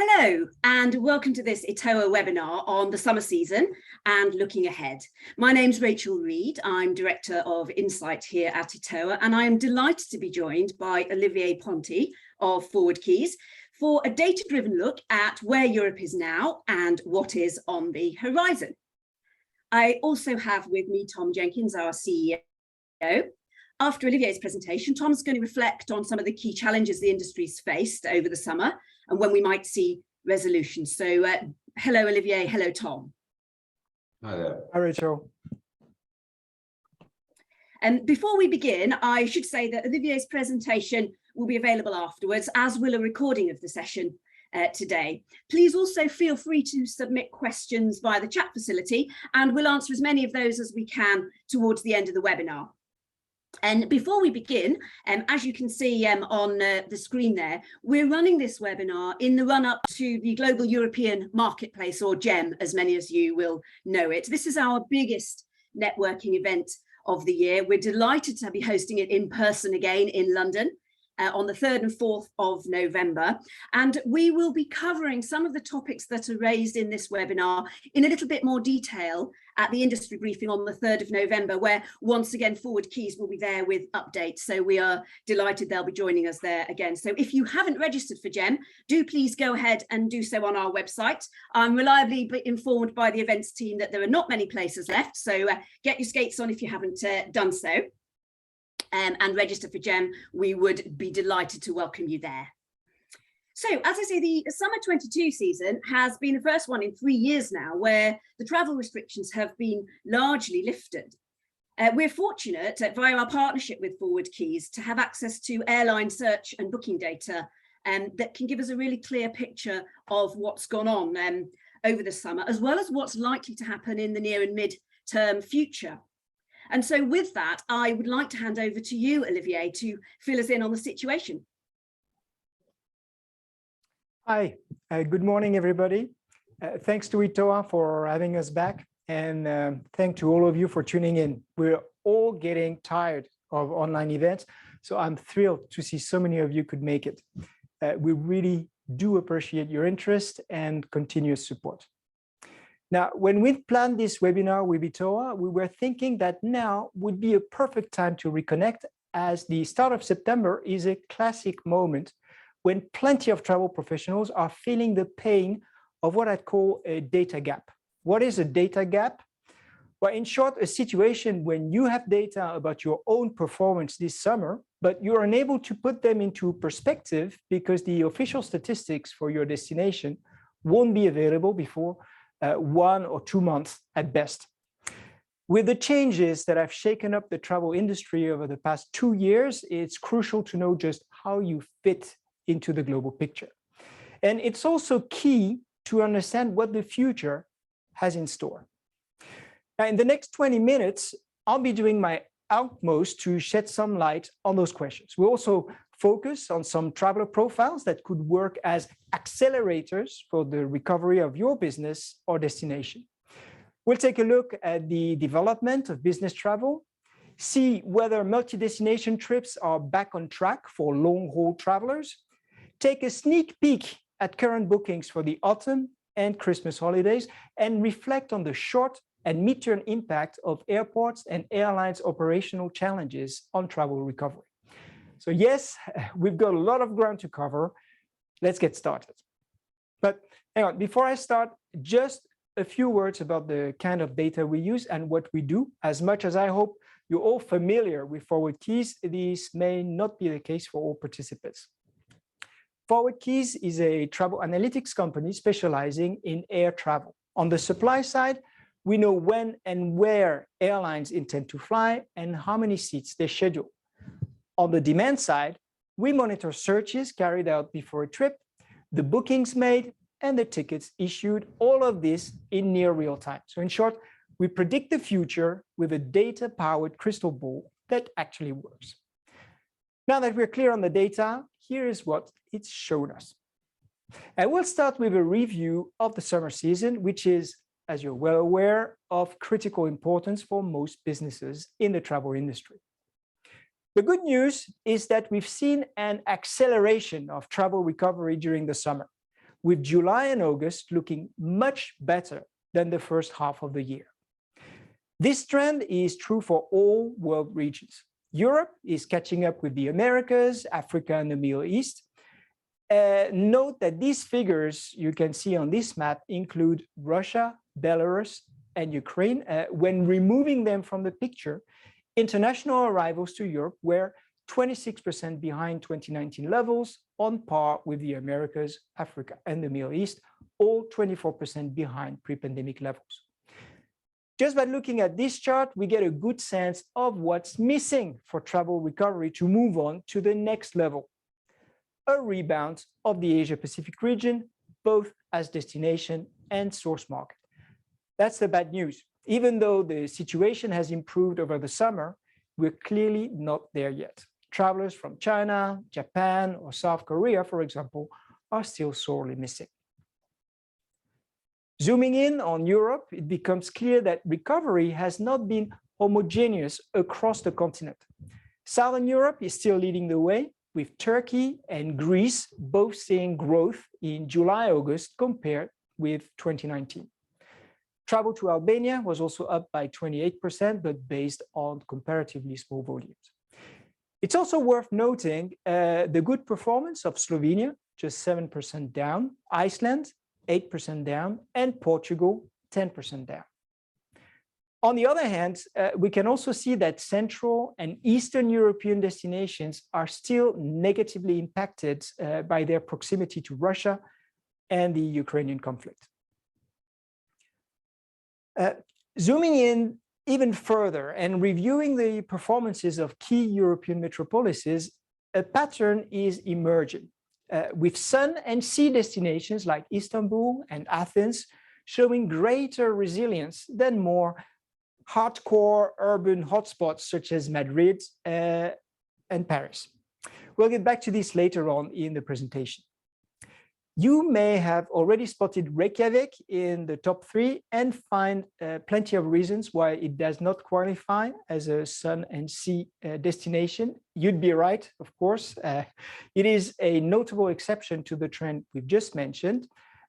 Hello and welcome to this ETOA webinar on the summer season and looking ahead. My name's Rachel Reed. I'm Director of Insight here at ETOA, and I am delighted to be joined by Olivier Ponti of ForwardKeys for a data-driven look at where Europe is now and what is on the horizon. I also have with me Tom Jenkins, our CEO. After Olivier's presentation, Tom's going to reflect on some of the key challenges the industry's faced over the summer and when we might see resolutions. So hello, Olivier. Hello, Tom. Hi there. Hi, Rachel. And before we begin, I should say that Olivier's presentation will be available afterwards, as will a recording of the session today. Please also feel free to submit questions via the chat facility, and we'll answer as many of those as we can towards the end of the webinar. And before we begin, as you can see on the screen there, we're running this webinar in the run-up to the Global European Marketplace, or GEM, as many of you will know it. This is our biggest networking event of the year. We're delighted to be hosting it in person again in London on the 3rd and 4th of November. And we will be covering some of the topics that are raised in this webinar in a little bit more detail at the industry briefing on the 3rd of November, where once again ForwardKeys will be there with updates. So we are delighted they'll be joining us there again. So if you haven't registered for GEM, do please go ahead and do so on our website. I'm reliably informed by the events team that there are not many places left. So get your skates on if you haven't done so. And register for GEM. We would be delighted to welcome you there. So, as I say, the summer 22 season has been the first one in 3 years now where the travel restrictions have been largely lifted. We're fortunate via our partnership with ForwardKeys to have access to airline search and booking data that can give us a really clear picture of what's gone on over the summer, as well as what's likely to happen in the near and mid-term future. And so with that, I would like to hand over to you, Olivier, to fill us in on the situation. Hi, good morning, everybody. Thanks to ETOA for having us back, and thanks to all of you for tuning in. We're all getting tired of online events, so I'm thrilled to see so many of you could make it. We really do appreciate your interest and continuous support. Now, when we planned this webinar with ETOA, we were thinking that now would be a perfect time to reconnect, as the start of September is a classic moment when plenty of travel professionals are feeling the pain of what I'd call a data gap. What is a data gap? Well, in short, a situation when you have data about your own performance this summer, but you're unable to put them into perspective because the official statistics for your destination won't be available before 1 or 2 months at best. With the changes that have shaken up the travel industry over the past 2 years, it's crucial to know just how you fit into the global picture. And it's also key to understand what the future has in store. Now, in the next 20 minutes, I'll be doing my utmost to shed some light on those questions. We'll also focus on some traveler profiles that could work as accelerators for the recovery of your business or destination. We'll take a look at the development of business travel, see whether multi-destination trips are back on track for long-haul travelers, take a sneak peek at current bookings for the autumn and Christmas holidays, and reflect on the short and mid-term impact of airports and airlines' operational challenges on travel recovery. So yes, we've got a lot of ground to cover. Let's get started. But hang on, before I start, just a few words about the kind of data we use and what we do. As much as I hope you're all familiar with ForwardKeys, this may not be the case for all participants. ForwardKeys is a travel analytics company specializing in air travel. On the supply side, we know when and where airlines intend to fly and how many seats they schedule. On the demand side, we monitor searches carried out before a trip, the bookings made, and the tickets issued, all of this in near real time. So in short, we predict the future with a data-powered crystal ball that actually works. Now that we're clear on the data, here is what it's shown us. And we'll start with a review of the summer season, which is, as you're well aware, of critical importance for most businesses in the travel industry. The good news is that we've seen an acceleration of travel recovery during the summer. with July and August looking much better than the first half of the year. This trend is true for all world regions. Europe is catching up with the Americas, Africa, and the Middle East. Note that these figures you can see on this map include Russia, Belarus, and Ukraine. When removing them from the picture, international arrivals to Europe were 26% behind 2019 levels, on par with the Americas, Africa, and the Middle East, all 24% behind pre-pandemic levels. Just by looking at this chart, we get a good sense of what's missing for travel recovery to move on to the next level: a rebound of the Asia-Pacific region, both as destination and source market. That's the bad news. Even though the situation has improved over the summer, we're clearly not there yet. Travelers from China, Japan, or South Korea, for example, are still sorely missing. Zooming in on Europe, it becomes clear that recovery has not been homogeneous across the continent. Southern Europe is still leading the way, with Turkey and Greece both seeing growth in July, August compared with 2019. Travel to Albania was also up by 28%, but based on comparatively small volumes. It's also worth noting the good performance of Slovenia, just 7% down, Iceland, 8% down, and Portugal, 10% down. On the other hand, we can also see that Central and Eastern European destinations are still negatively impacted by their proximity to Russia and the Ukrainian conflict. Zooming in even further and reviewing the performances of key European metropolises, a pattern is emerging. With sun and sea destinations like Istanbul and Athens showing greater resilience than more hardcore urban hotspots such as Madrid and Paris. We'll get back to this later on in the presentation. You may have already spotted Reykjavik in the top 3 and find plenty of reasons why it does not qualify as a sun and sea destination. You'd be right, of course. It is a notable exception to the trend we've just mentioned,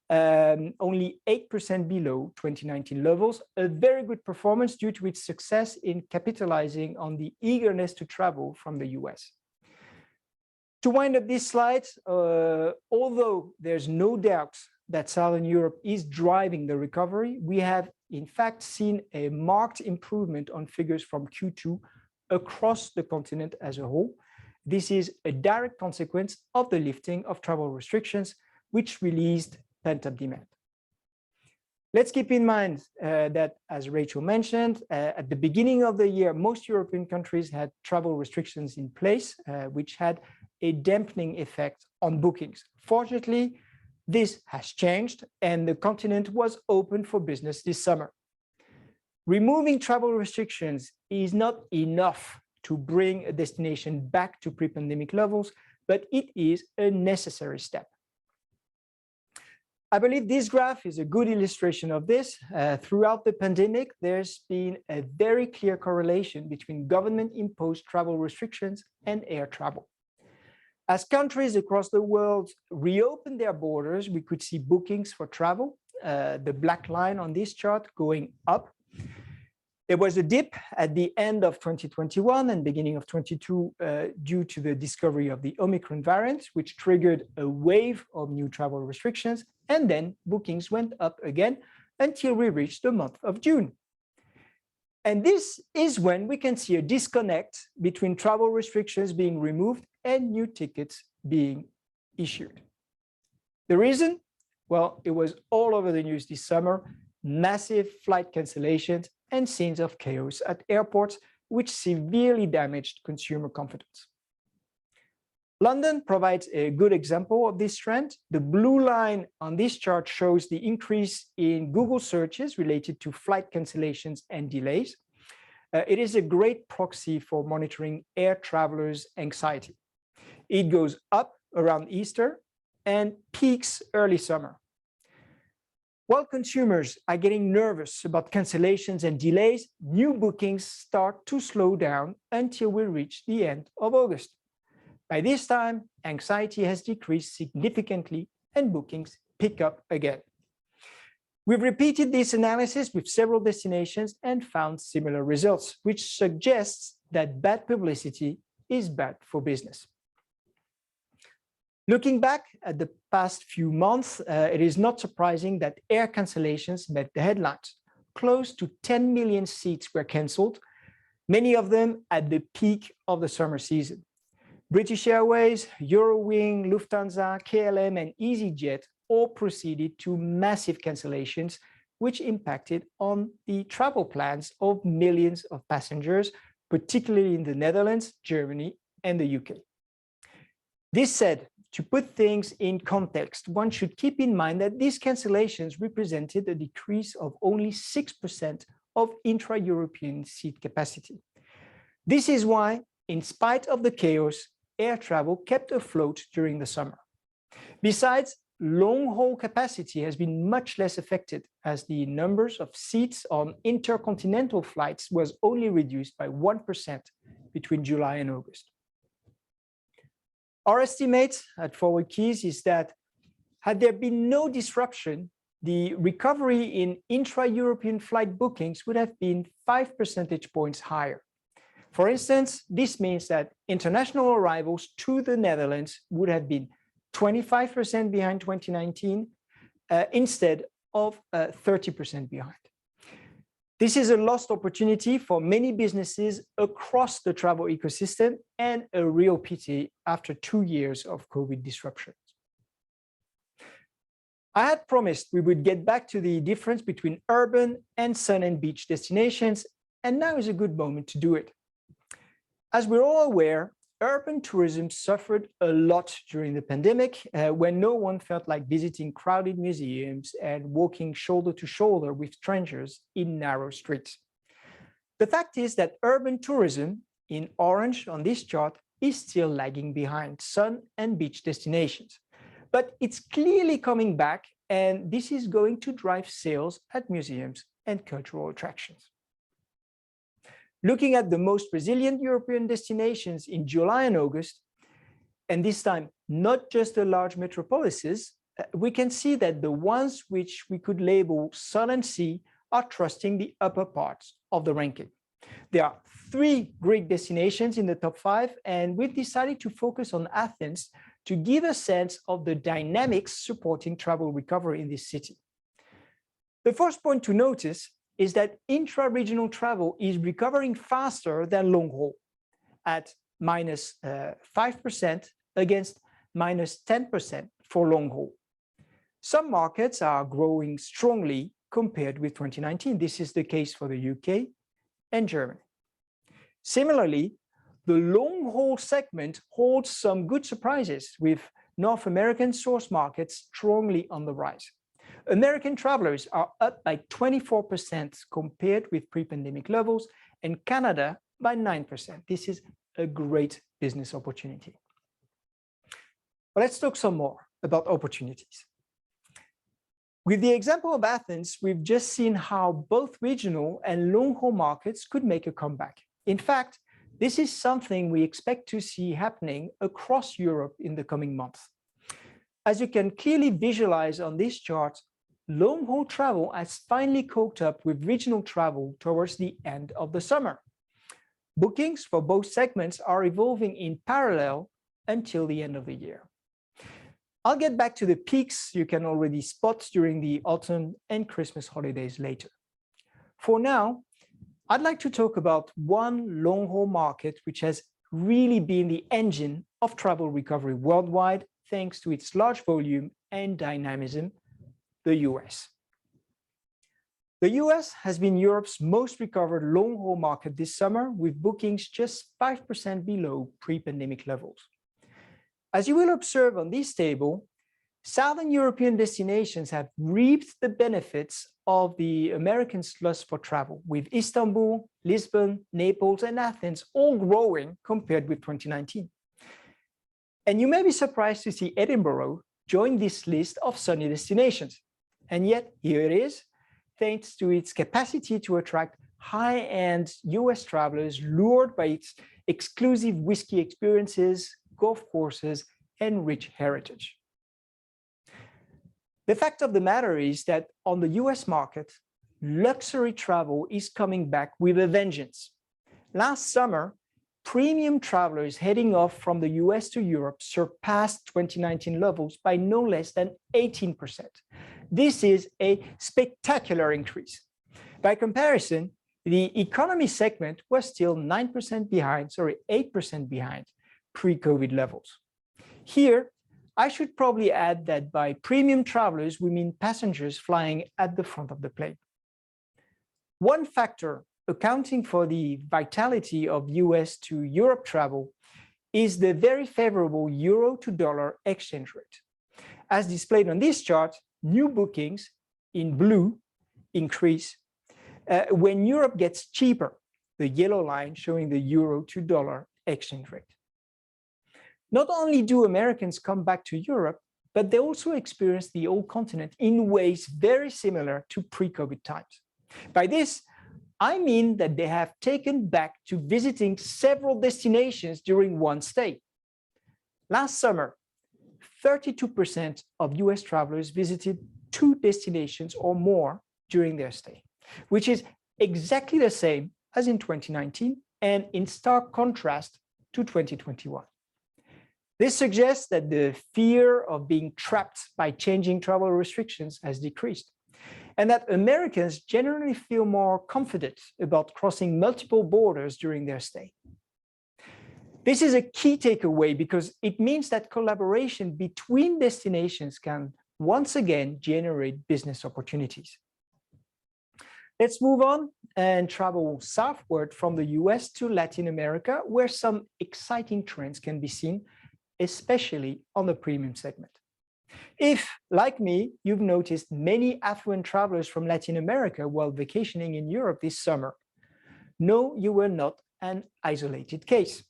only 8% below 2019 levels, a very good performance due to its success in capitalizing on the eagerness to travel from the US. To wind up this slide, although there's no doubt that Southern Europe is driving the recovery, we have in fact seen a marked improvement on figures from Q2 across the continent as a whole. This is a direct consequence of the lifting of travel restrictions, which released pent-up demand. Let's keep in mind that, as Rachel mentioned, at the beginning of the year, most European countries had travel restrictions in place, which had a dampening effect on bookings. Fortunately, this has changed and the continent was open for business this summer. Removing travel restrictions is not enough to bring a destination back to pre-pandemic levels, but it is a necessary step. I believe this graph is a good illustration of this. Throughout the pandemic, there's been a very clear correlation between government-imposed travel restrictions and air travel. As countries across the world reopened their borders, we could see bookings for travel, the black line on this chart, going up. There was a dip at the end of 2021 and beginning of 22 due to the discovery of the Omicron variant, which triggered a wave of new travel restrictions, and then bookings went up again until we reached the month of June. And this is when we can see a disconnect between travel restrictions being removed and new tickets being issued. The reason? Well, it was all over the news this summer: massive flight cancellations and scenes of chaos at airports, which severely damaged consumer confidence. London provides a good example of this trend. The blue line on this chart shows the increase in Google searches related to flight cancellations and delays. It is a great proxy for monitoring air travelers' anxiety. It goes up around Easter and peaks early summer. While consumers are getting nervous about cancellations and delays, new bookings start to slow down until we reach the end of August. By this time, anxiety has decreased significantly and bookings pick up again. We've repeated this analysis with several destinations and found similar results, which suggests that bad publicity is bad for business. Looking back at the past few months, it is not surprising that air cancellations met the headlines. Close to 10 million seats were cancelled, many of them at the peak of the summer season. British Airways, Eurowing, Lufthansa, KLM, and EasyJet all proceeded to massive cancellations, which impacted on the travel plans of millions of passengers, particularly in the Netherlands, Germany, and the UK. This said, to put things in context, one should keep in mind that these cancellations represented a decrease of only 6% of intra-European seat capacity. This is why, in spite of the chaos, air travel kept afloat during the summer. Besides, long-haul capacity has been much less affected, as the numbers of seats on intercontinental flights was only reduced by 1% between July and August. Our estimate at ForwardKeys is that had there been no disruption, the recovery in intra-European flight bookings would have been 5 percentage points higher. For instance, this means that international arrivals to the Netherlands would have been 25% behind 2019 instead of 30% behind. This is a lost opportunity for many businesses across the travel ecosystem and a real pity after 2 years of COVID disruptions. I had promised we would get back to the difference between urban and sun and beach destinations, and now is a good moment to do it. As we're all aware, urban tourism suffered a lot during the pandemic when no one felt like visiting crowded museums and walking shoulder to shoulder with strangers in narrow streets. The fact is that urban tourism, in orange on this chart, is still lagging behind sun and beach destinations. But it's clearly coming back, and this is going to drive sales at museums and cultural attractions. Looking at the most resilient European destinations in July and August, and this time not just the large metropolises, we can see that the ones which we could label sun and sea are trusting the upper parts of the ranking. There are 3 Greek destinations in the top 5, and we've decided to focus on Athens to give a sense of the dynamics supporting travel recovery in this city. The first point to notice is that intra-regional travel is recovering faster than long haul, at minus 5% against minus 10% for long haul. Some markets are growing strongly compared with 2019. This is the case for the UK and Germany. Similarly, the long haul segment holds some good surprises, with North American source markets strongly on the rise. American travelers are up by 24% compared with pre-pandemic levels, and Canada by 9%. This is a great business opportunity. But let's talk some more about opportunities. With the example of Athens, we've just seen how both regional and long-haul markets could make a comeback. In fact, this is something we expect to see happening across Europe in the coming months. As you can clearly visualize on this chart, long-haul travel has finally caught up with regional travel towards the end of the summer. Bookings for both segments are evolving in parallel until the end of the year. I'll get back to the peaks you can already spot during the autumn and Christmas holidays later. For now, I'd like to talk about one long-haul market which has really been the engine of travel recovery worldwide, thanks to its large volume and dynamism: the US. The US has been Europe's most recovered long-haul market this summer, with bookings just 5% below pre-pandemic levels. As you will observe on this table, Southern European destinations have reaped the benefits of the Americans' lust for travel, with Istanbul, Lisbon, Naples, and Athens all growing compared with 2019. And you may be surprised to see Edinburgh join this list of sunny destinations. And yet here it is, thanks to its capacity to attract high-end US travelers lured by its exclusive whiskey experiences, golf courses, and rich heritage. The fact of the matter is that on the US market, luxury travel is coming back with a vengeance. Last summer, premium travelers heading off from the US to Europe surpassed 2019 levels by no less than 18%. This is a spectacular increase. By comparison, the economy segment was still 8% behind pre-COVID levels. Here, I should probably add that by premium travelers, we mean passengers flying at the front of the plane. One factor accounting for the vitality of US to Europe travel is the very favorable euro to dollar exchange rate. As displayed on this chart, new bookings in blue increase when Europe gets cheaper, the yellow line showing the euro to dollar exchange rate. Not only do Americans come back to Europe, but they also experience the old continent in ways very similar to pre-COVID times. By this, I mean that they have taken back to visiting several destinations during one stay. Last summer, 32% of US travelers visited 2 destinations or more during their stay, which is exactly the same as in 2019 and in stark contrast to 2021. This suggests that the fear of being trapped by changing travel restrictions has decreased, and that Americans generally feel more confident about crossing multiple borders during their stay. This is a key takeaway because it means that collaboration between destinations can once again generate business opportunities. Let's move on and travel southward from the US to Latin America, where some exciting trends can be seen, especially on the premium segment. If, like me, you've noticed many affluent travelers from Latin America while vacationing in Europe this summer, no, you were not an isolated case.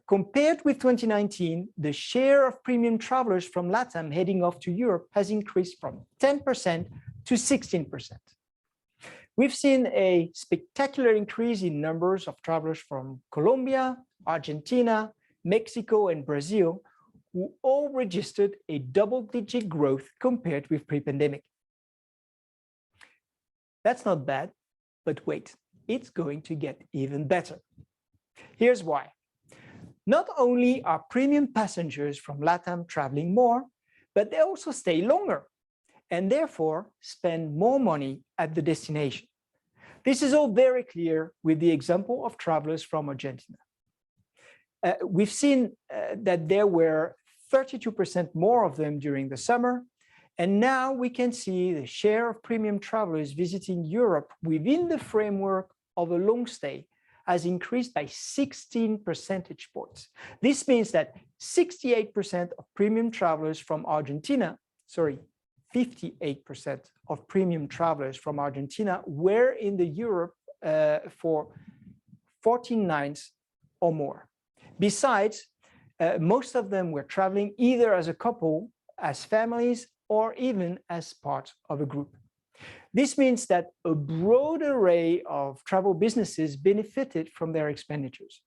Compared with 2019, the share of premium travelers from LATAM heading off to Europe has increased from 10% to 16%. We've seen a spectacular increase in numbers of travelers from Colombia, Argentina, Mexico, and Brazil, who all registered a double-digit growth compared with pre-pandemic. That's not bad, but wait, it's going to get even better. Here's why. Not only are premium passengers from LATAM traveling more, but they also stay longer and therefore spend more money at the destination. This is all very clear with the example of travelers from Argentina. We've seen that there were 32% more of them during the summer, and now we can see the share of premium travelers visiting Europe within the framework of a long stay has increased by 16 percentage points. This means that 68% of premium travelers from Argentina, 58% of premium travelers from Argentina were in the Europe for 14 nights or more. Besides, most of them were traveling either as a couple, as families, or even as part of a group. This means that a broad array of travel businesses benefited from their expenditures.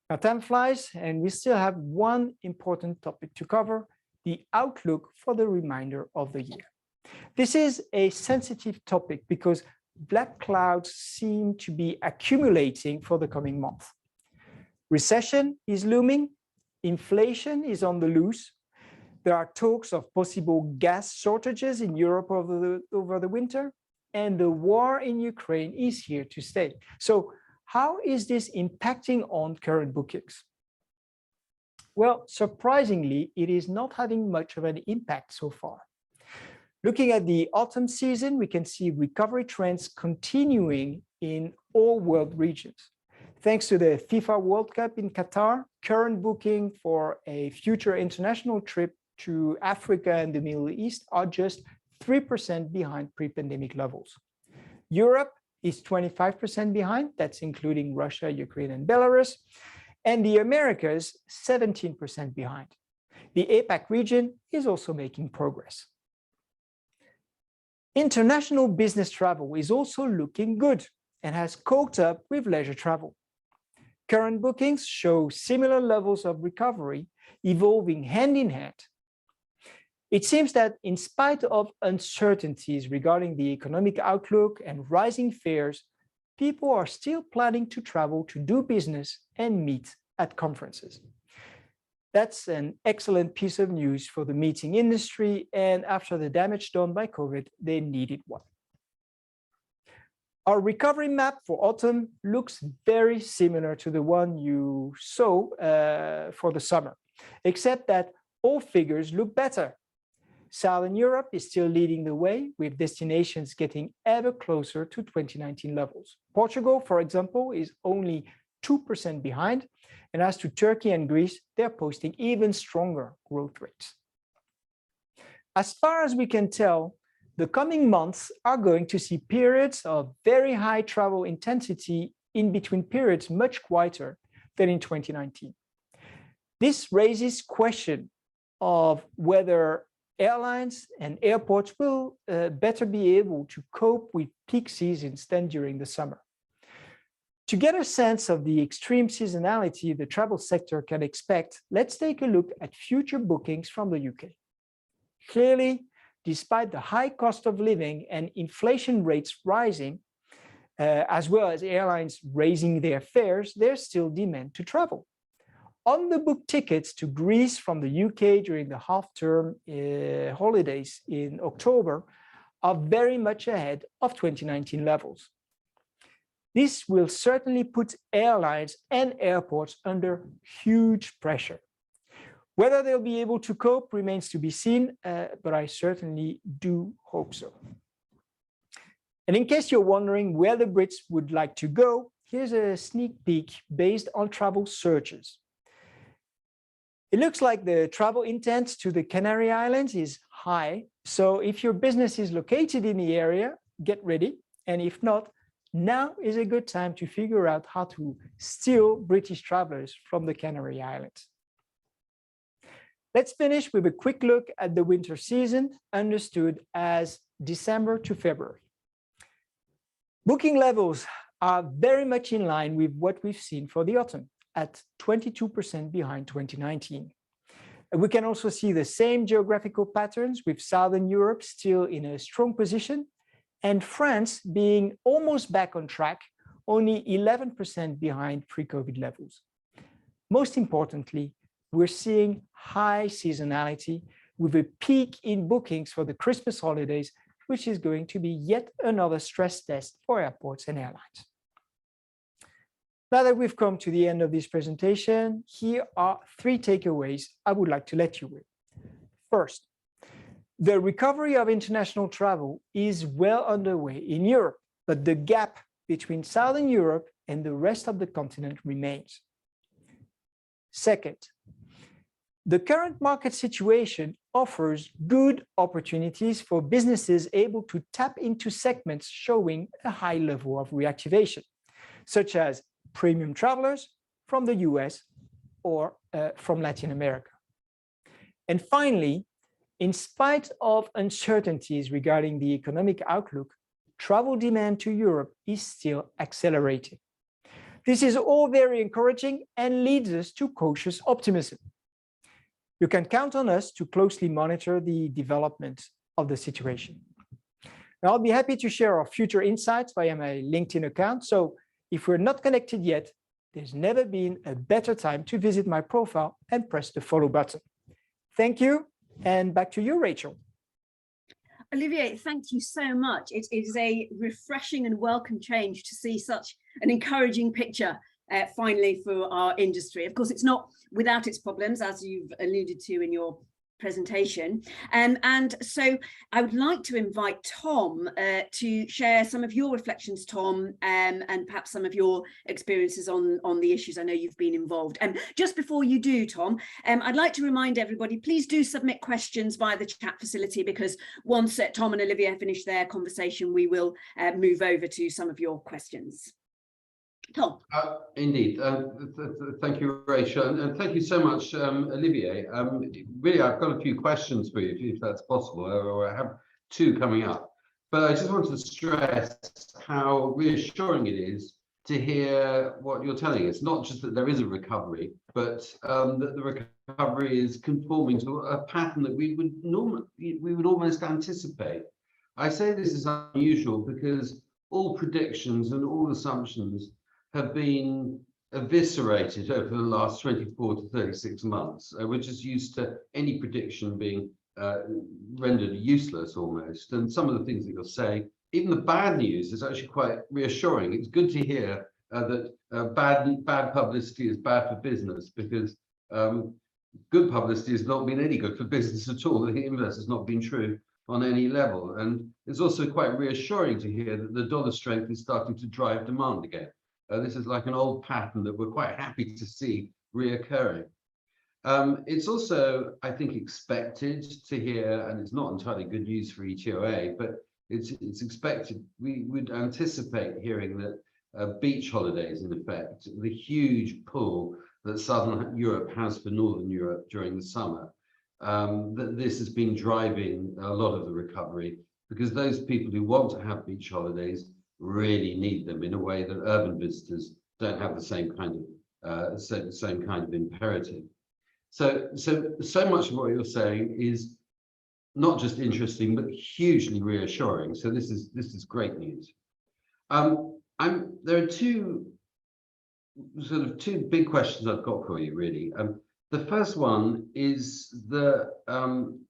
Now, time flies, and we still have one important topic to cover: the outlook for the remainder of the year. This is a sensitive topic because black clouds seem to be accumulating for the coming month. Recession is looming, inflation is on the loose, there are talks of possible gas shortages in Europe over the winter, and the war in Ukraine is here to stay. So how is this impacting on current bookings? Well, surprisingly, it is not having much of an impact so far. Looking at the autumn season, we can see recovery trends continuing in all world regions. Thanks to the FIFA World Cup in Qatar, current booking for a future international trip to Africa and the Middle East are just 3% behind pre-pandemic levels. Europe is 25% behind, that's including Russia, Ukraine, and Belarus, and the Americas 17% behind. The APAC region is also making progress. International business travel is also looking good and has caught up with leisure travel. Current bookings show similar levels of recovery, evolving hand in hand. It seems that in spite of uncertainties regarding the economic outlook and rising fares, people are still planning to travel to do business and meet at conferences. That's an excellent piece of news for the meeting industry, and after the damage done by COVID, they needed one. Our recovery map for autumn looks very similar to the one you saw for the summer, except that all figures look better. Southern Europe is still leading the way, with destinations getting ever closer to 2019 levels. Portugal, for example, is only 2% behind, and as to Turkey and Greece, they're posting even stronger growth rates. As far as we can tell, the coming months are going to see periods of very high travel intensity in between periods much quieter than in 2019. This raises question of whether airlines and airports will better be able to cope with peak seasons than during the summer. To get a sense of the extreme seasonality the travel sector can expect, let's take a look at future bookings from the UK. Clearly, despite the high cost of living and inflation rates rising, as well as airlines raising their fares, there's still demand to travel. On the book tickets to Greece from the UK during the half-term holidays in October are very much ahead of 2019 levels. This will certainly put airlines and airports under huge pressure. Whether they'll be able to cope remains to be seen, but I certainly do hope so. And in case you're wondering where the Brits would like to go, here's a sneak peek based on travel searches. It looks like the travel intent to the Canary Islands is high. So if your business is located in the area, get ready. And if not, now is a good time to figure out how to steal British travelers from the Canary Islands. Let's finish with a quick look at the winter season, understood as December to February. Booking levels are very much in line with what we've seen for the autumn, at 22% behind 2019. We can also see the same geographical patterns, with Southern Europe still in a strong position and France being almost back on track, only 11% behind pre-COVID levels. Most importantly, we're seeing high seasonality with a peak in bookings for the Christmas holidays, which is going to be yet another stress test for airports and airlines. Now that we've come to the end of this presentation, here are 3 takeaways I would like to let you with. First, the recovery of international travel is well underway in Europe, but the gap between Southern Europe and the rest of the continent remains. Second, the current market situation offers good opportunities for businesses able to tap into segments showing a high level of reactivation, such as premium travelers from the US or from Latin America. And finally, in spite of uncertainties regarding the economic outlook, travel demand to Europe is still accelerating. This is all very encouraging and leads us to cautious optimism. You can count on us to closely monitor the development of the situation. Now, I'll be happy to share our future insights via my LinkedIn account. So if we're not connected yet, there's never been a better time to visit my profile and press the follow button. Thank you, and back to you, Rachel. Olivier, thank you so much. It is a refreshing and welcome change to see such an encouraging picture finally for our industry. Of course, it's not without its problems, as you've alluded to in your presentation. And so I would like to invite Tom to share some of your reflections, Tom, and perhaps some of your experiences on the issues I know you've been involved. And just before you do, Tom, I'd like to remind everybody, please do submit questions via the chat facility, because once Tom and Olivier finish their conversation, we will move over to some of your questions. Tom. Indeed. Thank you, Rachel, and thank you so much, Olivier. Really, I've got a few questions for you, if that's possible, or I have 2 coming up. But I just wanted to stress how reassuring it is to hear what you're telling us. Not just that there is a recovery, but that the recovery is conforming to a pattern that we would almost anticipate. I say this is unusual because all predictions and all assumptions have been eviscerated over the last 24 to 36 months. We're just used to any prediction being rendered useless almost. And some of the things that you're saying, even the bad news, is actually quite reassuring. It's good to hear that bad publicity is bad for business, because good publicity has not been any good for business at all. The inverse has not been true on any level. And it's also quite reassuring to hear that the dollar strength is starting to drive demand again. This is like an old pattern that we're quite happy to see reoccurring. It's also, I think, expected to hear, and it's not entirely good news for ETOA, but it's expected, we would anticipate hearing that beach holidays, in effect, the huge pull that Southern Europe has for Northern Europe during the summer, that this has been driving a lot of the recovery, because those people who want to have beach holidays really need them in a way that urban visitors don't have the same kind of imperative. So much of what you're saying is not just interesting, but hugely reassuring. So this is great news. There are two big questions I've got for you, really. The first one is the on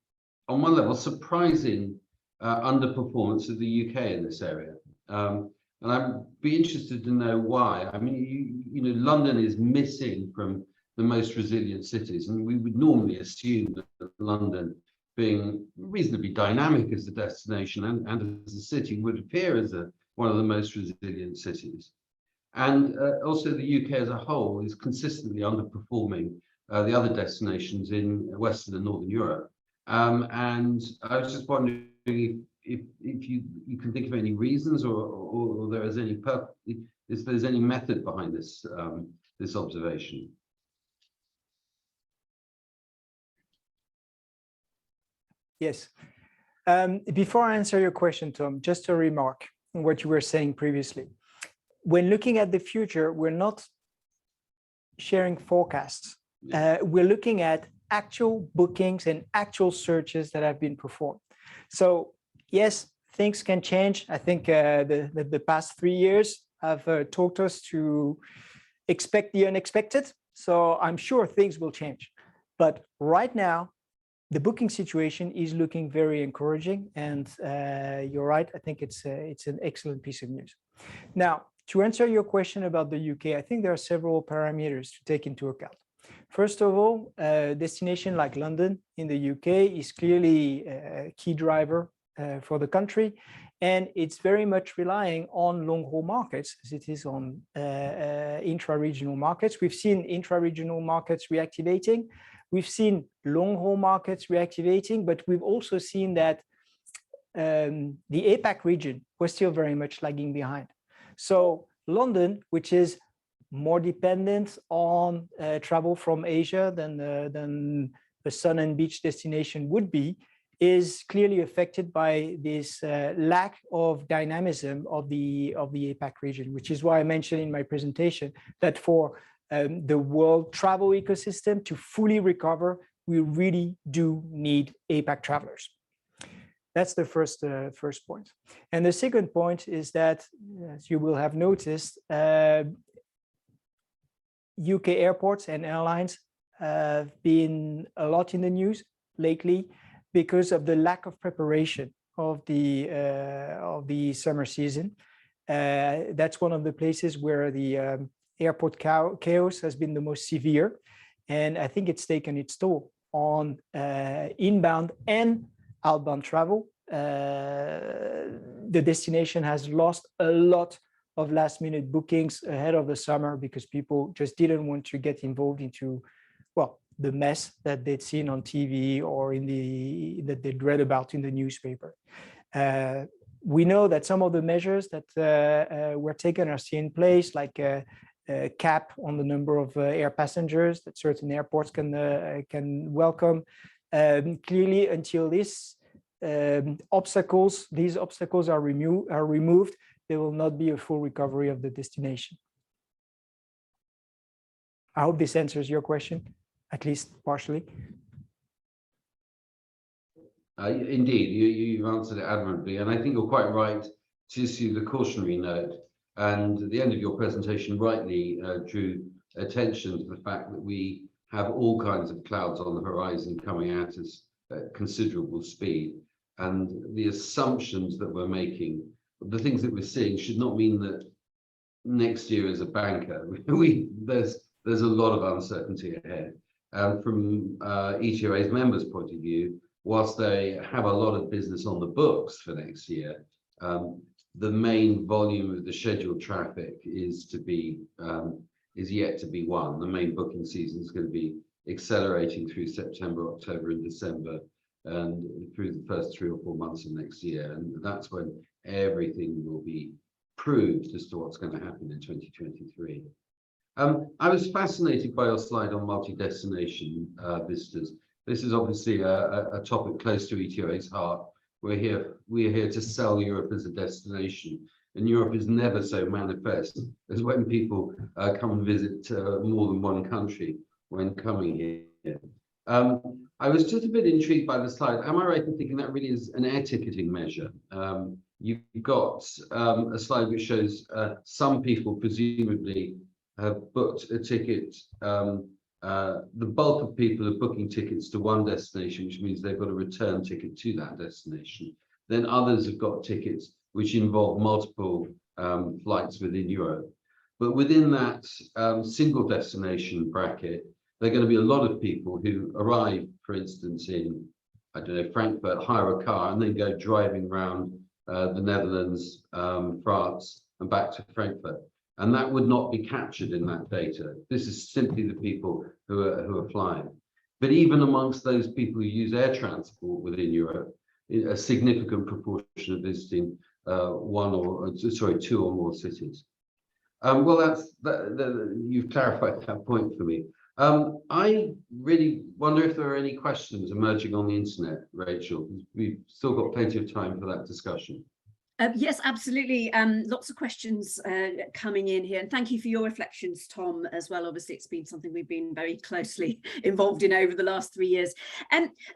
one level surprising underperformance of the UK in this area, and I'd be interested to know why. I mean, you know, London is missing from the most resilient cities, and we would normally assume that London, being reasonably dynamic as a destination and as a city, would appear as one of the most resilient cities. And also the UK as a whole is consistently underperforming the other destinations in Western and Northern Europe. And I was just wondering if you can think of any reasons, or there is any if there's any method behind this this observation. Yes. Before I answer your question, Tom, just a remark on what you were saying previously. When looking at the future, we're not sharing forecasts. We're looking at actual bookings and actual searches that have been performed. So yes, things can change. I think the past 3 years have taught us to expect the unexpected. So I'm sure things will change. But right now, the booking situation is looking very encouraging, and you're right. I think it's an excellent piece of news. Now, to answer your question about the UK, I think there are several parameters to take into account. First of all, a destination like London in the UK is clearly a key driver for the country, and it's very much relying on long-haul markets as it is on intra-regional markets. We've seen intra-regional markets reactivating. We've seen long-haul markets reactivating, but we've also seen that the APAC region was still very much lagging behind. So London, which is more dependent on travel from Asia than the sun and beach destination would be, is clearly affected by this lack of dynamism of the APAC region, which is why I mentioned in my presentation that for the world travel ecosystem to fully recover, we really do need APAC travelers. That's the first point. And the second point is that, as you will have noticed, UK airports and airlines have been a lot in the news lately because of the lack of preparation of the summer season. That's one of the places where the airport chaos has been the most severe, and I think it's taken its toll on inbound and outbound travel. The destination has lost a lot of last-minute bookings ahead of the summer because people just didn't want to get involved into, well, the mess that they'd seen on TV or that they'd read about in the newspaper. We know that some of the measures that were taken are still in place, like a cap on the number of air passengers that certain airports can welcome. Clearly, until these obstacles are removed, there will not be a full recovery of the destination. I hope this answers your question, at least partially. Indeed, you've answered it admirably, and I think you're quite right to issue the cautionary note. And at the end of your presentation rightly drew attention to the fact that we have all kinds of clouds on the horizon coming at us at considerable speed. And the assumptions that we're making, the things that we're seeing, should not mean that next year as a banker, there's a lot of uncertainty ahead. From ETOA's members' point of view, whilst they have a lot of business on the books for next year, the main volume of the scheduled traffic is yet to be won. The main booking season is going to be accelerating through September, October, and December, and through the first 3 or 4 months of next year. And that's when everything will be proved as to what's going to happen in 2023. I was fascinated by your slide on multi-destination visitors. This is obviously a topic close to ETOA's heart. We're here to sell Europe as a destination, and Europe is never so manifest as when people come and visit more than one country when coming here. I was just a bit intrigued by the slide. Am I right in thinking that really is an air ticketing measure? You've got a slide which shows some people presumably have booked a ticket. The bulk of people are booking tickets to one destination, which means they've got a return ticket to that destination. Then others have got tickets which involve multiple flights within Europe. But within that single destination bracket, there are going to be a lot of people who arrive, for instance, in, I don't know, Frankfurt, hire a car, and then go driving around the Netherlands, France, and back to Frankfurt. And that would not be captured in that data. This is simply the people who are flying. But even amongst those people who use air transport within Europe, a significant proportion are visiting 2 or more cities. Well, you've clarified that point for me. I really wonder if there are any questions emerging on the internet, Rachel. We've still got plenty of time for that discussion. Yes, absolutely. Lots of questions coming in here, and thank you for your reflections, Tom, as well. Obviously, it's been something we've been very closely involved in over the last 3 years.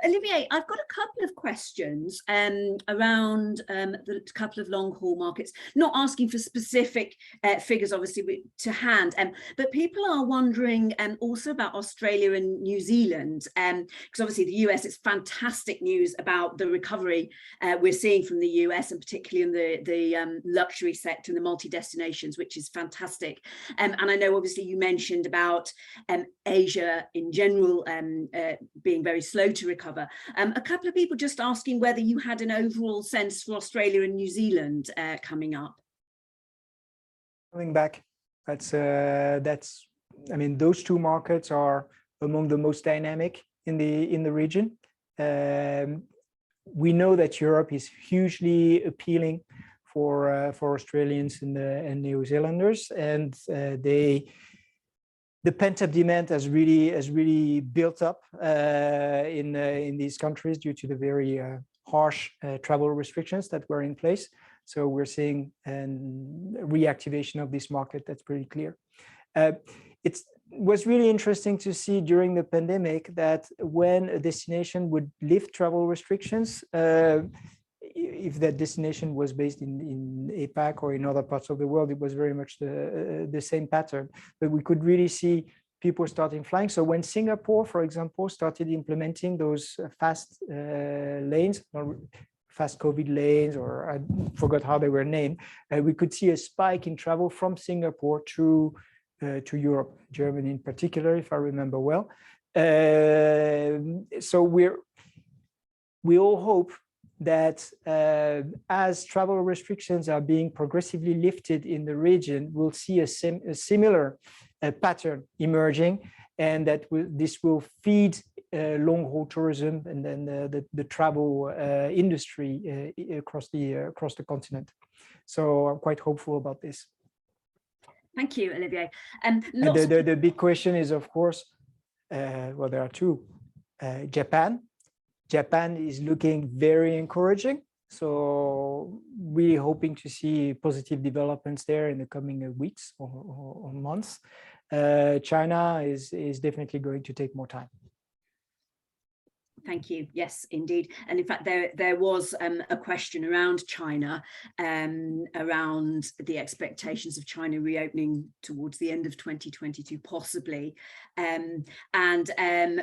Olivier, I've got a couple of questions around the couple of long-haul markets, not asking for specific figures, obviously, to hand, but people are wondering also about Australia and New Zealand, because obviously the US, it's fantastic news about the recovery we're seeing from the US, and particularly in the luxury sector and the multi-destinations, which is fantastic. And I know obviously you mentioned about Asia in general being very slow to recover. A couple of people just asking whether you had an overall sense for Australia and New Zealand coming up. Coming back, that's I mean, those two markets are among the most dynamic in the region. We know that Europe is hugely appealing for Australians and New Zealanders, and the pent-up demand has really built up in these countries due to the very harsh travel restrictions that were in place. So we're seeing a reactivation of this market. That's pretty clear. It was really interesting to see during the pandemic that when a destination would lift travel restrictions, if that destination was based in APAC or in other parts of the world, it was very much the same pattern. But we could really see people starting flying. So when Singapore, for example, started implementing those fast lanes, or fast COVID lanes, or I forgot how they were named, we could see a spike in travel from Singapore to Europe, Germany in particular, if I remember well. So we all hope that as travel restrictions are being progressively lifted in the region, we'll see a similar pattern emerging, and that this will feed long-haul tourism and then the travel industry across the continent. So I'm quite hopeful about this. Thank you, Olivier. And the big question is, of course, well, there are two. Japan. Japan is looking very encouraging. So really hoping to see positive developments there in the coming weeks or months. China is definitely going to take more time. Thank you. Yes, indeed. And in fact, there was a question around China, around the expectations of China reopening towards the end of 2022, possibly. And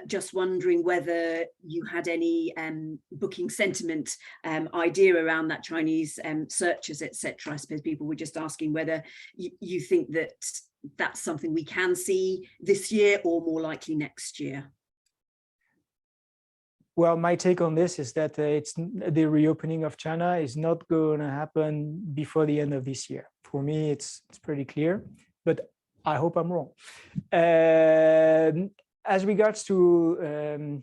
just wondering whether you had any booking sentiment idea around that, Chinese searches, etc. I suppose people were just asking whether you think that that's something we can see this year or more likely next year. Well, my take on this is that the reopening of China is not going to happen before the end of this year. For me, it's pretty clear, but I hope I'm wrong. As regards to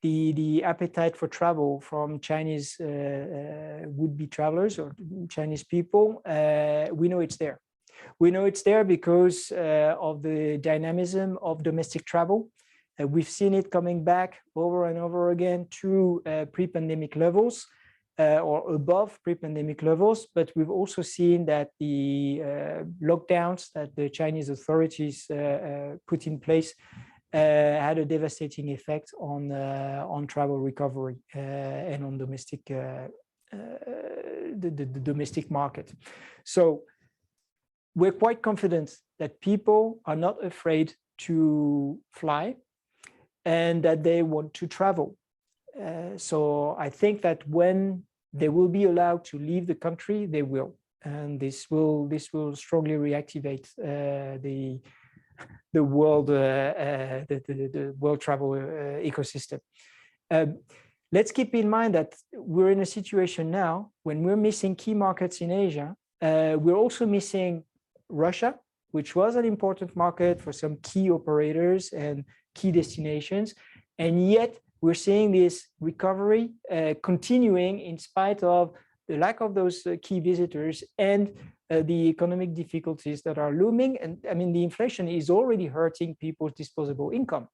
the appetite for travel from Chinese would-be travelers or Chinese people, we know it's there. We know it's there because of the dynamism of domestic travel. We've seen it coming back over and over again to pre-pandemic levels or above pre-pandemic levels, but we've also seen that the lockdowns that the Chinese authorities put in place had a devastating effect on travel recovery and on domestic the domestic market. So we're quite confident that people are not afraid to fly and that they want to travel. So I think that when they will be allowed to leave the country, they will, and this will strongly reactivate the world travel ecosystem. Let's keep in mind that we're in a situation now when we're missing key markets in Asia. We're also missing Russia, which was an important market for some key operators and key destinations, and yet we're seeing this recovery continuing in spite of the lack of those key visitors and the economic difficulties that are looming. And I mean, the inflation is already hurting people's disposable income,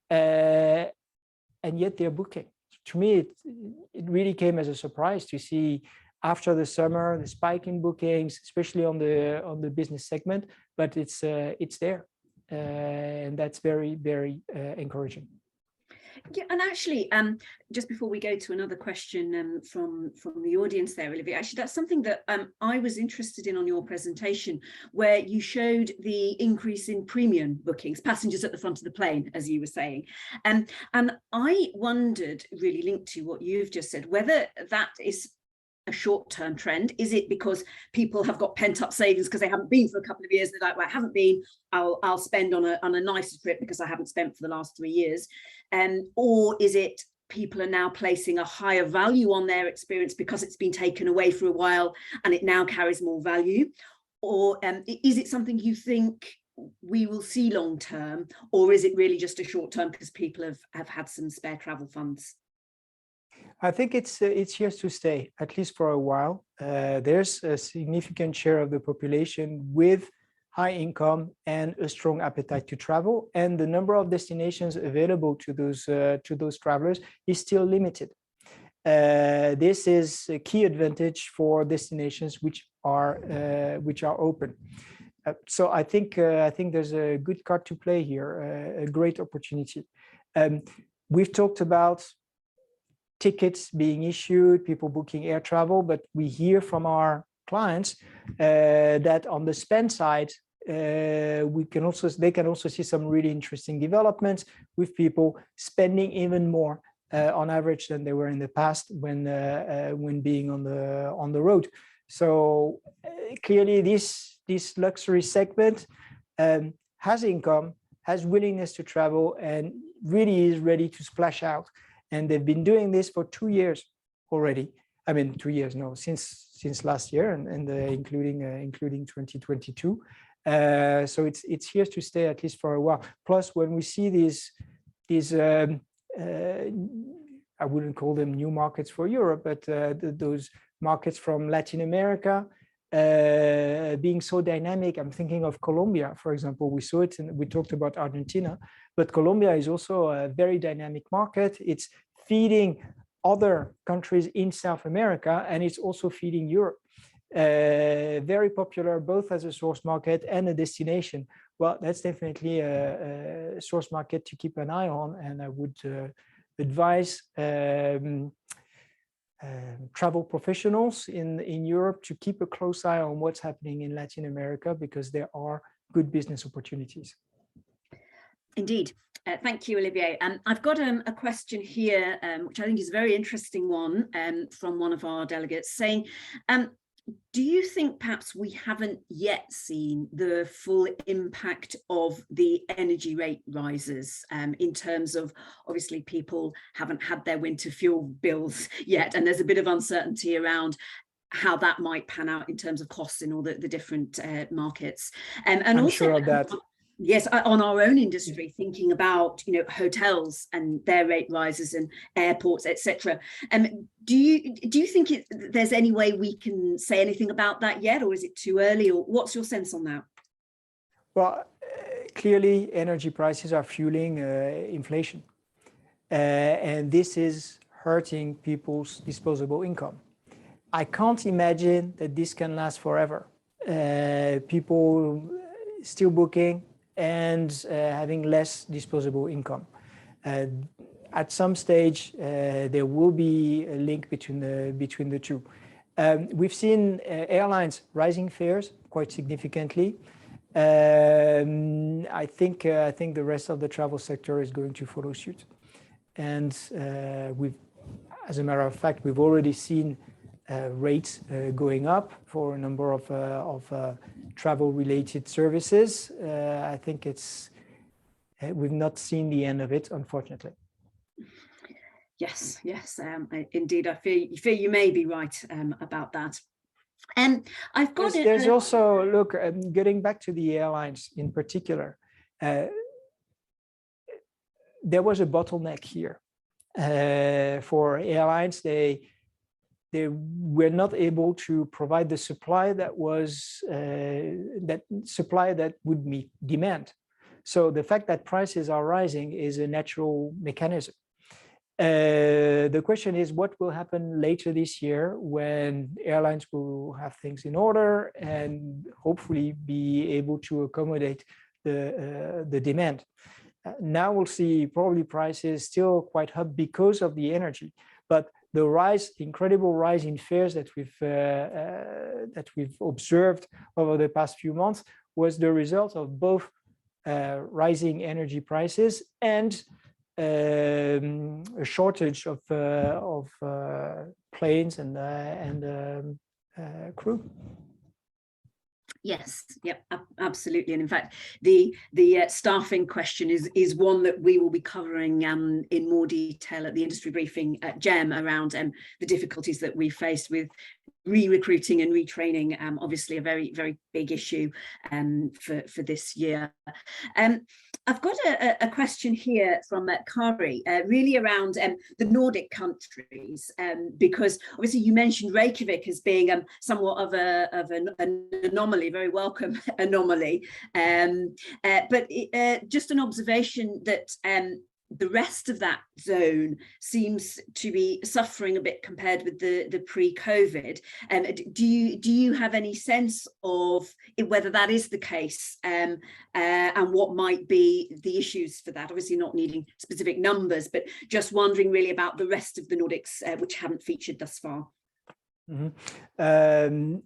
and yet they're booking. To me, it really came as a surprise to see after the summer the spike in bookings, especially on the business segment. But it's there. And that's very, very encouraging. Yeah, and actually, just before we go to another question from the audience there, Olivier, actually, that's something that I was interested in on your presentation, where you showed the increase in premium bookings, passengers at the front of the plane, as you were saying. And I wondered, really linked to what you've just said, whether that is a short-term trend. Is it because people have got pent-up savings because they haven't been for a couple of years? They're like, well, I haven't been, I'll spend on a nicer trip because I haven't spent for the last 3 years. Or is it people are now placing a higher value on their experience because it's been taken away for a while and it now carries more value? Or is it something you think we will see long-term, or is it really just a short-term because people have had some spare travel funds? I think it's here to stay, at least for a while. There's a significant share of the population with high income and a strong appetite to travel, and the number of destinations available to those travelers is still limited. This is a key advantage for destinations which are open. So I think there's a good card to play here, a great opportunity. We've talked about tickets being issued, people booking air travel, but we hear from our clients that on the spend side, they can also see some really interesting developments with people spending even more on average than they were in the past when being on the road. So clearly, this luxury segment has income, has willingness to travel, and really is ready to splash out. And they've been doing this for 2 years already. I mean, 2 years, no, since last year, and including 2022. So it's here to stay, at least for a while. Plus, when we see these I wouldn't call them new markets for Europe, but those markets from Latin America being so dynamic. I'm thinking of Colombia, for example. We saw it, and we talked about Argentina, but Colombia is also a very dynamic market. It's feeding other countries in South America, and it's also feeding Europe. Very popular both as a source market and a destination, well, that's definitely a source market to keep an eye on, and I would advise travel professionals in Europe to keep a close eye on what's happening in Latin America, because there are good business opportunities. Indeed. Thank you, Olivier. I've got a question here, which I think is a very interesting one, from one of our delegates saying, do you think perhaps we haven't yet seen the full impact of the energy rate rises, in terms of, obviously people haven't had their winter fuel bills yet, and there's a bit of uncertainty around how that might pan out in terms of costs in all the different markets. And I'm also, sure of that. Yes, on our own industry, thinking about, you know, hotels and their rate rises and airports, etc. Do you think there's any way we can say anything about that yet, or is it too early, or what's your sense on that? Well, clearly energy prices are fueling inflation, and this is hurting people's disposable income. I can't imagine that this can last forever. People still booking and having less disposable income. At some stage, there will be a link between the two. We've seen airlines rising fares quite significantly. I think the rest of the travel sector is going to follow suit. And as a matter of fact, we've already seen rates going up for a number of travel-related services. I think we've not seen the end of it, unfortunately. Yes, indeed. I fear you may be right about that. And I've got it. There's also, look, getting back to the airlines in particular, there was a bottleneck here for airlines. They were not able to provide the supply that would meet demand. So the fact that prices are rising is a natural mechanism. The question is, what will happen later this year when airlines will have things in order and hopefully be able to accommodate the demand. Now we'll see probably prices still quite high because of the energy, but the incredible rise in fares that we've observed over the past few months was the result of both rising energy prices and a shortage of planes and crew. Yes, yep, absolutely. And in fact, the staffing question is one that we will be covering in more detail at the industry briefing at GEM around the difficulties that we faced with re-recruiting and retraining, obviously a very, very big issue for this year. I've got a question here from Kari, really around the Nordic countries, because obviously you mentioned Reykjavik as being somewhat of an anomaly, very welcome anomaly, but just an observation that the rest of that zone seems to be suffering a bit compared with the pre-COVID. Do you have any sense of whether that is the case, and what might be the issues for that? Obviously not needing specific numbers, but just wondering really about the rest of the Nordics, which haven't featured thus far. Mm-hmm.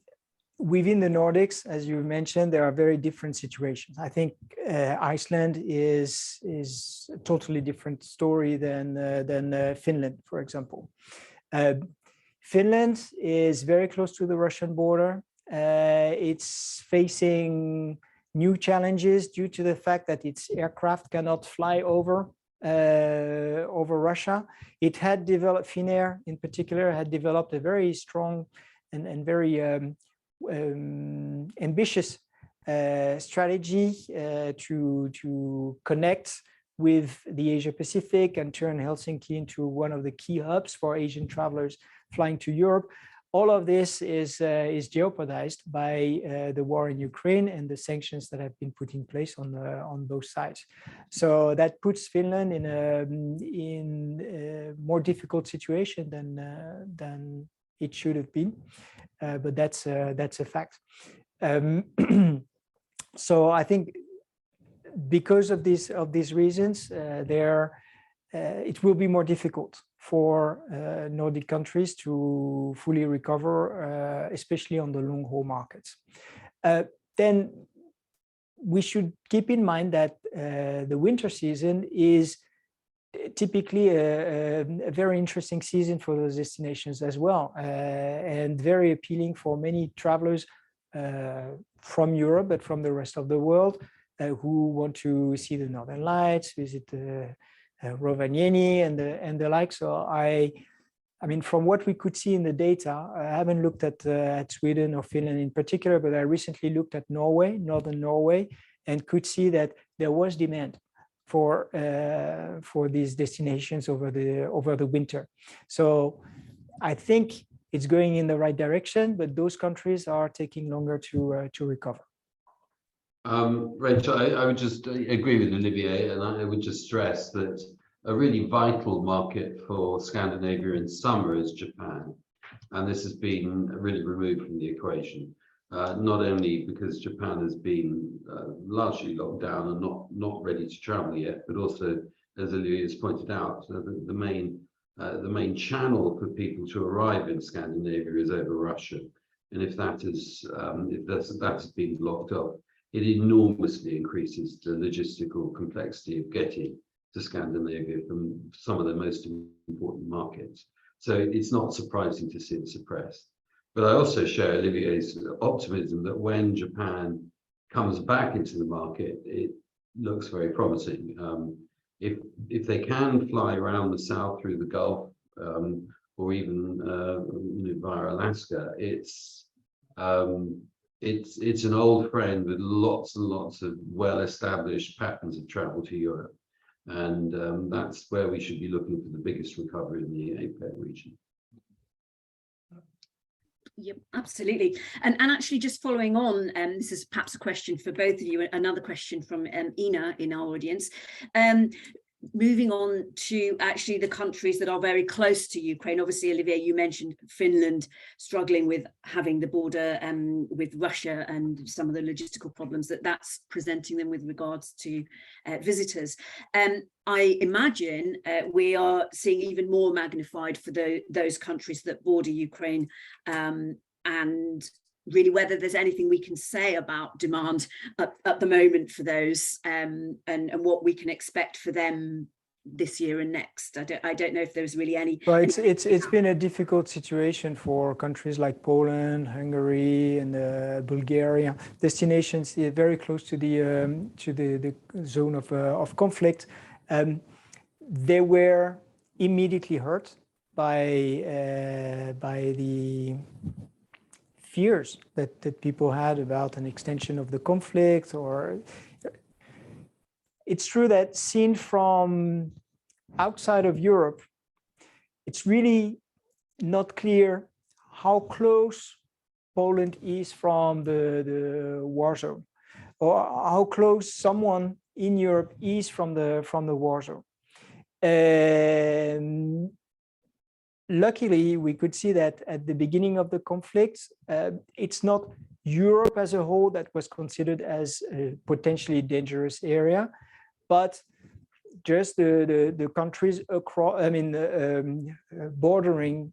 Within the Nordics, as you mentioned, there are very different situations. I think Iceland is a totally different story than Finland, for example. Finland is very close to the Russian border. It's facing new challenges due to the fact that its aircraft cannot fly over Russia. It had developed, Finnair in particular, had developed a very strong and very ambitious strategy to connect with the Asia Pacific and turn Helsinki into one of the key hubs for Asian travelers flying to Europe. All of this is jeopardized by the war in Ukraine and the sanctions that have been put in place on both sides. So that puts Finland in a more difficult situation than it should have been, but that's a fact. So I think because of these reasons, it will be more difficult for Nordic countries to fully recover, especially on the long haul markets. Then we should keep in mind that the winter season is typically a very interesting season for those destinations as well, and very appealing for many travelers from Europe, but from the rest of the world, who want to see the Northern Lights, visit Rovaniemi and the like. So I mean, from what we could see in the data, I haven't looked at Sweden or Finland in particular, but I recently looked at Norway, northern Norway, and could see that there was demand for these destinations over the winter. So I think it's going in the right direction, but those countries are taking longer to recover. Rachel, I would just agree with Olivier, and I would just stress that a really vital market for Scandinavia in summer is Japan, and this has been really removed from the equation. Not only because Japan has been largely locked down and not ready to travel yet, but also, as Olivier has pointed out, the main channel for people to arrive in Scandinavia is over Russia, and if that has been blocked up, it enormously increases the logistical complexity of getting to Scandinavia from some of the most important markets. So it's not surprising to see it suppressed. But I also share Olivier's optimism that when Japan comes back into the market, it looks very promising. If they can fly around the south through the Gulf, or even via Alaska, it's an old friend with lots and lots of well-established patterns of travel to Europe. And that's where we should be looking for the biggest recovery in the APEC region. Yep, absolutely. And actually, just following on, this is perhaps a question for both of you, another question from Ina in our audience. Moving on to actually the countries that are very close to Ukraine. Obviously, Olivier, you mentioned Finland struggling with having the border with Russia and some of the logistical problems that's presenting them with regards to visitors. I imagine we are seeing even more magnified for those countries that border Ukraine, and really whether there's anything we can say about demand at the moment for those, and what we can expect for them this year and next. I don't know if there's really any. Well, it's been a difficult situation for countries like Poland, Hungary, and Bulgaria, destinations very close to the zone of conflict. They were immediately hurt by the fears that people had about an extension of the conflict. Or it's true that seen from outside of Europe, it's really not clear how close Poland is from the war zone, or how close someone in Europe is from the war zone. Luckily, we could see that at the beginning of the conflict, it's not Europe as a whole that was considered as a potentially dangerous area, but just the countries across, bordering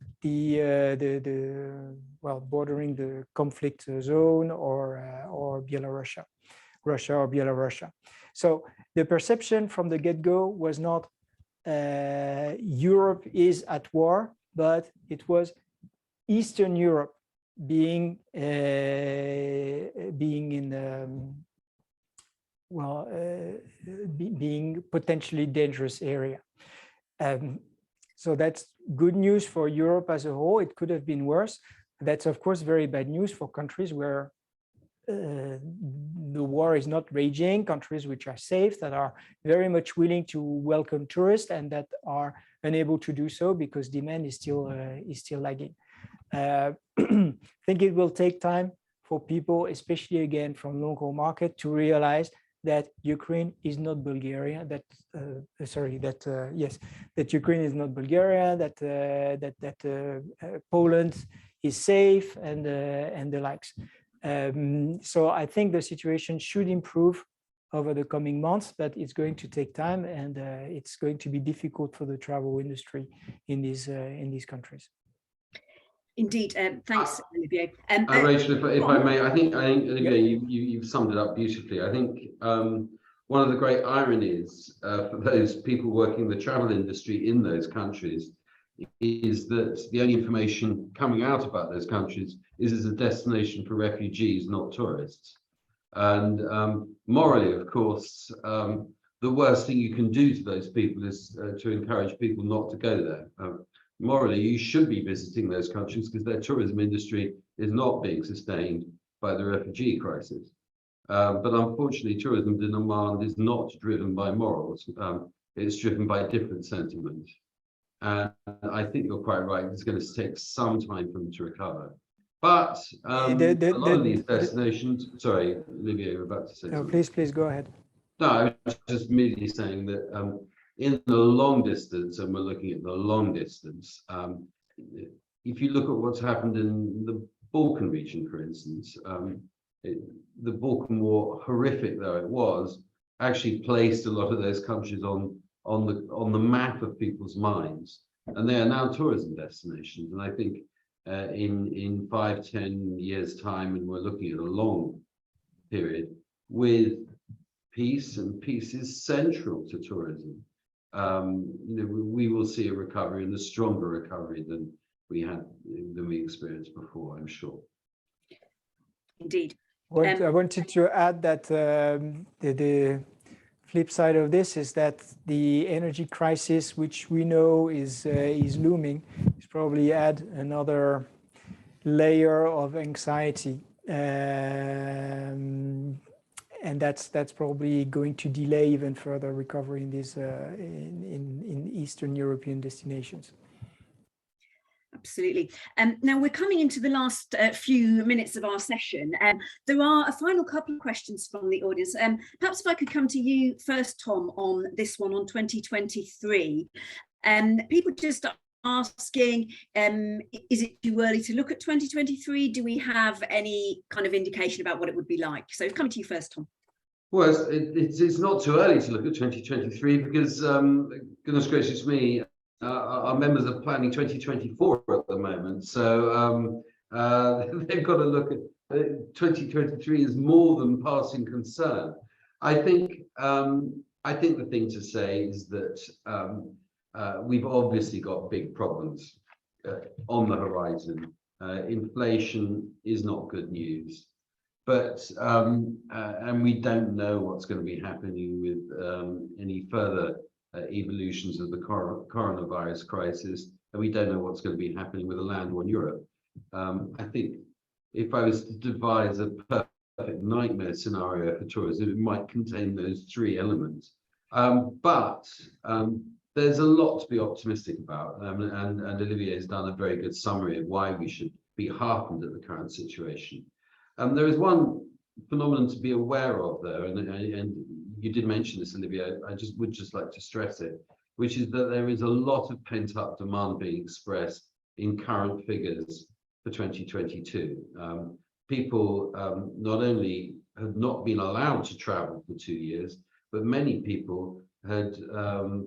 bordering the conflict zone, or Russia or Belarus. So the perception from the get-go was not Europe is at war, but it was Eastern Europe being being potentially dangerous area. So that's good news for Europe as a whole. It could have been worse. That's of course very bad news for countries where the war is not raging, countries which are safe, that are very much willing to welcome tourists, and that are unable to do so because demand is still lagging. I think it will take time for people, especially again from local market, to realize that Ukraine is not Bulgaria. That Ukraine is not Bulgaria. That Poland is safe, and the likes. So I think the situation should improve over the coming months, but it's going to take time, and it's going to be difficult for the travel industry in these countries. Indeed, thanks, Olivier. Rachel, if I may, I think Olivier, you've summed it up beautifully. I think one of the great ironies for those people working in the travel industry in those countries is that the only information coming out about those countries is as a destination for refugees, not tourists. And morally, of course, the worst thing you can do to those people is to encourage people not to go there. Morally, you should be visiting those countries because their tourism industry is not being sustained by the refugee crisis. But unfortunately, tourism demand is not driven by morals. It's driven by different sentiments. And I think you're quite right. It's going to take some time for them to recover. But a lot of these destinations, sorry, Olivier, you're about to say something. Please go ahead. No, I was just merely saying that in the long distance, and we're looking at the long distance, if you look at what's happened in the Balkan region, for instance, the Balkan War, horrific though it was, actually placed a lot of those countries on the map of people's minds, and they are now tourism destinations. And I think in 5-10 years' time, and we're looking at a long period with peace, and peace is central to tourism. We will see a recovery, and a stronger recovery than we experienced before, I'm sure. Indeed. I wanted to add that the flip side of this is that the energy crisis, which we know is looming, is probably add another layer of anxiety, and that's probably going to delay even further recovery in these in Eastern European destinations. Absolutely. Now we're coming into the last few minutes of our session. There are a final couple of questions from the audience. Perhaps if I could come to you first, Tom, on this one on 2023. People just asking, is it too early to look at 2023? Do we have any kind of indication about what it would be like? So coming to you first, Tom. Well, it's not too early to look at 2023 because, goodness gracious me, our members are planning 2024 at the moment. So they've got to look at 2023 is more than passing concern. I think the thing to say is that we've obviously got big problems on the horizon. Inflation is not good news, but and we don't know what's going to be happening with any further evolutions of the coronavirus crisis, and we don't know what's going to be happening with the land war in Europe. I think if I was to devise a perfect nightmare scenario for tourism, it might contain those three elements. But there's a lot to be optimistic about, and Olivier has done a very good summary of why we should be heartened at the current situation. There is one phenomenon to be aware of, though, and you did mention this, Olivier. I would just like to stress it, which is that there is a lot of pent-up demand being expressed in current figures for 2022. People not only have not been allowed to travel for 2 years, but many people had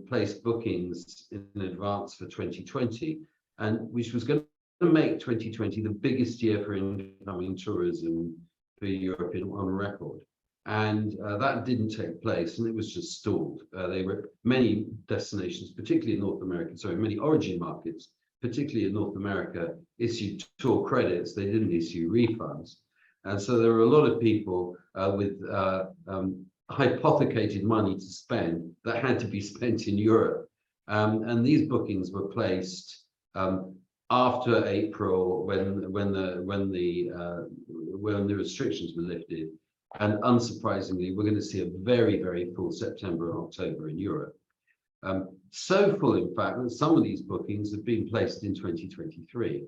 placed bookings in advance for 2020, and which was going to make 2020 the biggest year for incoming tourism for Europe on record. And that didn't take place, and it was just stalled. Many destinations, particularly in North America, many origin markets, particularly in North America, issued tour credits. They didn't issue refunds. And so there were a lot of people with hypothecated money to spend that had to be spent in Europe. And these bookings were placed after April, when the restrictions were lifted. And unsurprisingly, we're going to see a very, very full September and October in Europe. So full, in fact, that some of these bookings have been placed in 2023.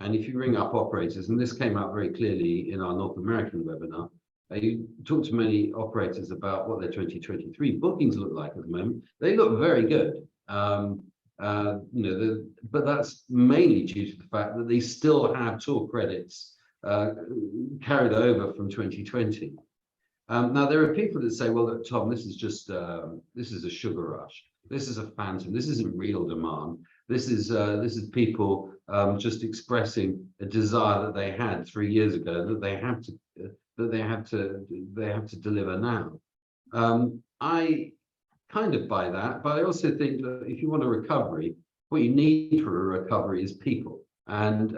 And if you ring up operators, and this came out very clearly in our North American webinar, you talk to many operators about what their 2023 bookings look like at the moment. They look very good. But that's mainly due to the fact that they still have tour credits carried over from 2020. Now, there are people that say, well, look, Tom, this is just, this is a sugar rush. This is a phantom. This isn't real demand. This is people just expressing a desire that they had 3 years ago that they have to deliver now. I kind of buy that, but I also think that if you want a recovery, what you need for a recovery is people. And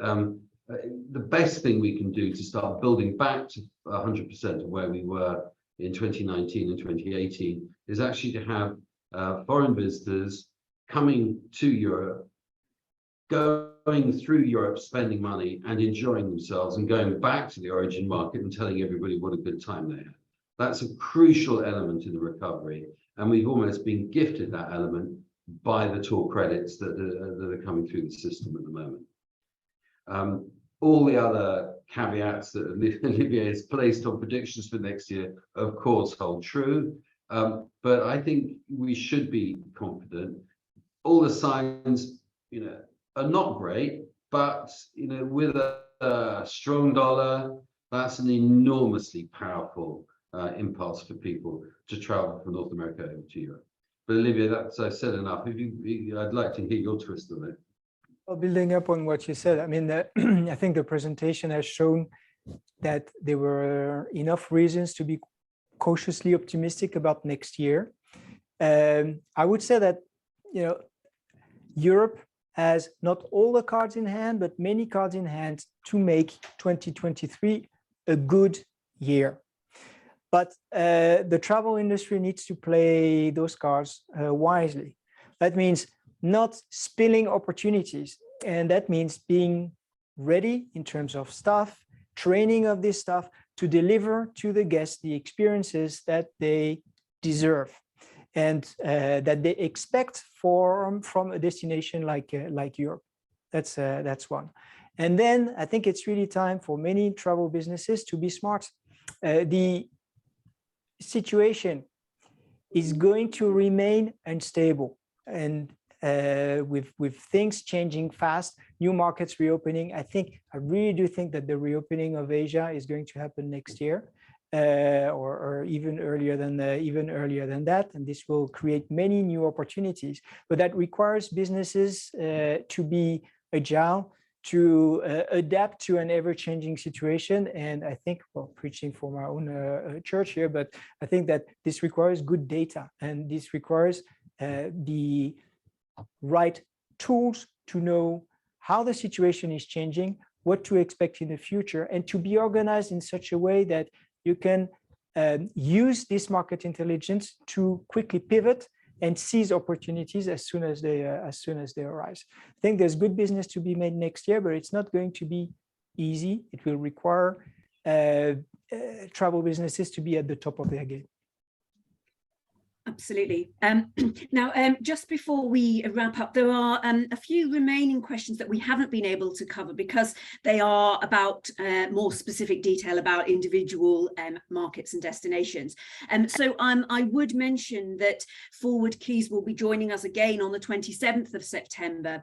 the best thing we can do to start building back to 100% of where we were in 2019 and 2018 is actually to have foreign visitors coming to Europe, going through Europe, spending money and enjoying themselves, and going back to the origin market and telling everybody what a good time they had. That's a crucial element in the recovery, and we've almost been gifted that element by the tour credits that are coming through the system at the moment. All the other caveats that Olivier has placed on predictions for next year, of course, hold true. But I think we should be confident. All the signs, are not great, but with a strong dollar, that's an enormously powerful impulse for people to travel from North America over to Europe. But Olivier, that's I've said enough. I'd like to hear your twist on it. Well, building up on what you said, I mean, I think the presentation has shown that there were enough reasons to be cautiously optimistic about next year. I would say that, Europe has not all the cards in hand, but many cards in hand to make 2023 a good year. But the travel industry needs to play those cards wisely. That means not spilling opportunities. And that means being ready in terms of staff, training of this staff to deliver to the guests the experiences that they deserve and that they expect from a destination like Europe. That's one. And then I think it's really time for many travel businesses to be smart. The situation is going to remain unstable, and with things changing fast, new markets reopening. I really do think that the reopening of Asia is going to happen next year, or even earlier than that, and this will create many new opportunities. But that requires businesses to be agile, to adapt to an ever-changing situation. And I think, well, preaching for my own church here, but I think that this requires good data, and this requires the right tools to know how the situation is changing, what to expect in the future, and to be organized in such a way that you can use this market intelligence to quickly pivot and seize opportunities as soon as they arise. I think there's good business to be made next year, but it's not going to be easy. It will require travel businesses to be at the top of their game. Absolutely. Now, just before we wrap up, there are a few remaining questions that we haven't been able to cover because they are about more specific detail about individual markets and destinations. So I would mention that ForwardKeys will be joining us again on the 27th of September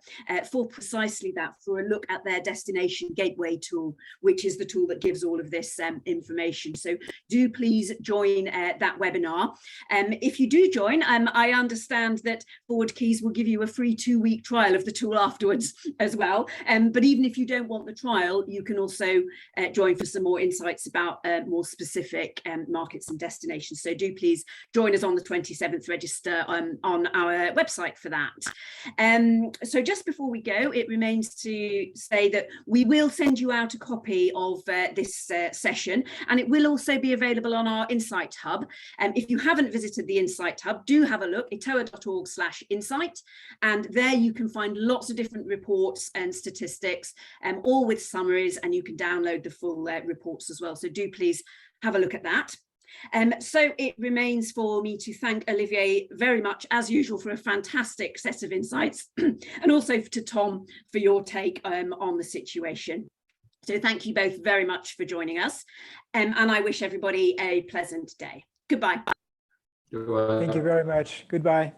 for precisely that, for a look at their destination gateway tool, which is the tool that gives all of this information. So do please join that webinar. If you do join, I understand that ForwardKeys will give you a free 2-week trial of the tool afterwards as well. But even if you don't want the trial, you can also join for some more insights about more specific markets and destinations. So do please join us on the 27th, register on our website for that. So just before we go, it remains to say that we will send you out a copy of this session, and it will also be available on our Insight Hub. If you haven't visited the Insight Hub, do have a look, etoa.org/insight, and there you can find lots of different reports and statistics, all with summaries, and you can download the full reports as well. So do please have a look at that. So it remains for me to thank Olivier very much, as usual, for a fantastic set of insights, and also to Tom for your take on the situation. So thank you both very much for joining us, and I wish everybody a pleasant day. Goodbye. Thank you very much. Goodbye.